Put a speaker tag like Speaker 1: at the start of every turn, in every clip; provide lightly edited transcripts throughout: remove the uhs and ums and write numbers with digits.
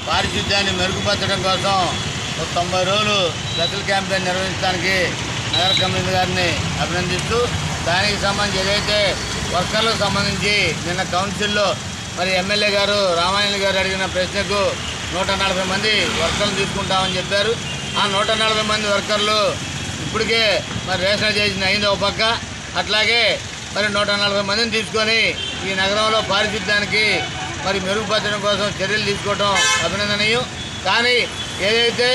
Speaker 1: పారిశుద్ధ్యాన్ని మెరుగుపరచడం కోసం ఒక 90 రోజులు స్పెషల్ క్యాంపెయిన్ నిర్వహించడానికి నగర కమిషనర్ గారిని అభినందిస్తూ దానికి సంబంధించి ఏదైతే వర్కర్లకు సంబంధించి నిన్న కౌన్సిల్లో మరి ఎమ్మెల్యే గారు రామాయణ గారు అడిగిన ప్రశ్నకు 140 మంది వర్కర్లు తీసుకుంటామని చెప్పారు. ఆ 140 మంది వర్కర్లు ఇప్పటికే మరి రేషనలైజేషన్ అయింది ఒక పక్క, అట్లాగే మరి 140 మందిని తీసుకొని ఈ నగరంలో పారిశుద్ధ్యానికి మరి మెరుగుపరచడం కోసం చర్యలు తీసుకోవడం అభినందనీయం. కానీ ఏదైతే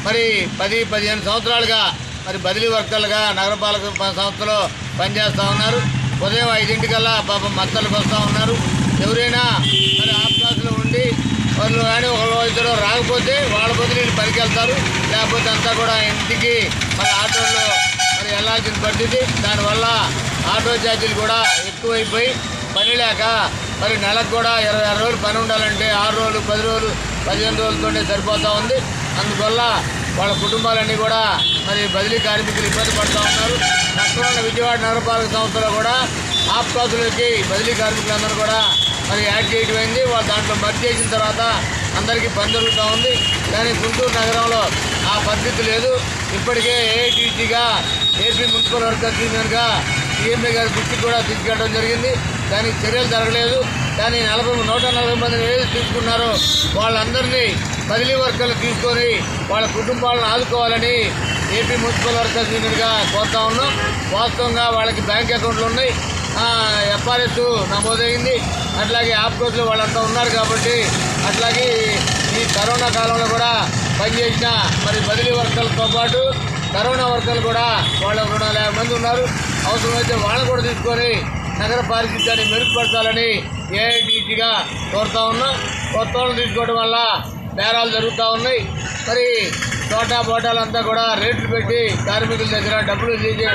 Speaker 1: మరి 10-15 సంవత్సరాలుగా మరి బదిలీ వర్కర్లుగా నగరపాలక సంస్థలో పనిచేస్తూ ఉన్నారు. ఉదయం 5 పాపం మత్తలకు వస్తూ ఉన్నారు. ఎవరైనా మరి ఆఫ్కాసులో ఉండి వాళ్ళు కానీ ఒకళ్ళు ఇద్దరు రాకపోతే వాళ్ళ బదులు వీళ్ళు పనికి వెళ్తారు, లేకపోతే అంతా కూడా ఇంటికి మరి ఆటోల్లో మరి వెళ్ళాల్సిన పరిస్థితి. దానివల్ల ఆటో ఛార్జీలు కూడా ఎక్కువైపోయి పని లేక మరి నెలకు కూడా 26 రోజులు పని ఉండాలంటే 6 రోజులు 10 రోజులు 15 రోజులతోనే సరిపోతూ ఉంది. అందువల్ల వాళ్ళ కుటుంబాలన్నీ కూడా మరి బదిలీ కార్మికులు ఇబ్బంది పడుతూ ఉన్నారు. పక్కన ఉన్న విజయవాడ నగరపాలక సంస్థలో కూడా ఆఫ్కాసులకి బదిలీ కార్మికులందరూ కూడా మరి యాడ్ చేయడం అయింది. వాళ్ళు దాంట్లో మర్జ్ చేసిన తర్వాత అందరికీ పని జరుగుతూ ఉంది. కానీ గుంటూరు నగరంలో ఆ పద్ధతి లేదు. ఇప్పటికే ఏఐటీసీగా ఏపీ మున్సిపల్ వర్కర్స్ యూనియన్గా సీఎంఏ గారి దృష్టికి కూడా తీసుకెళ్ళడం జరిగింది. దానికి చర్యలు జరగలేదు. కానీ 140 మందిని ఏది తీసుకున్నారో వాళ్ళందరినీ బదిలీ వర్కర్లు తీసుకొని వాళ్ళ కుటుంబాలను ఆదుకోవాలని ఏపీ మున్సిపల్ వర్కర్స్ యూనియన్గా కోరుతా ఉన్నాం. వాస్తవంగా వాళ్ళకి బ్యాంక్ అకౌంట్లు ఉన్నాయి, ఎఫ్ఆర్ఎస్ నమోదైంది, అట్లాగే ఆఫ్కోర్స్లో వాళ్ళంతా ఉన్నారు. కాబట్టి అట్లాగే ఈ కరోనా కాలంలో కూడా పనిచేసిన మరి బదిలీ వర్కర్లతో పాటు కరోనా వర్కర్లు కూడా వాళ్ళ 250 మంది ఉన్నారు. అవసరమైతే వాళ్ళని కూడా తీసుకొని నగర పారిశుద్ధ్యాన్ని మెరుగుపరచాలని ఏఐటీసీగా కోరుతా ఉన్నాం. కొత్త వాళ్ళని తీసుకోవడం వల్ల బేరాలు జరుగుతూ ఉన్నాయి. మరి బోటాలంతా కూడా రేట్లు పెట్టి కార్మికుల దగ్గర డబ్బులు తీసే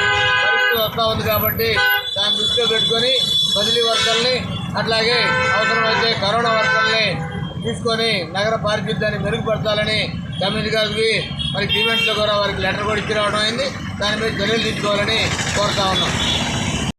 Speaker 1: పరిస్థితి వస్తూ ఉంది. కాబట్టి దాన్ని దృష్టిలో పెట్టుకొని బదిలీ వర్కర్ని అట్లాగే అవసరమైతే కరోనా వర్కర్ని తీసుకొని నగర పారిశుద్ధ్యాన్ని మెరుగుపరచాలని కమిషనర్ గారికి మరి డిమాండ్స్లో కూడా వారికి లెటర్ కూడా ఇచ్చి రావడం అయింది. దాని మీద చర్యలు తీసుకోవాలని కోరుతా ఉన్నాం.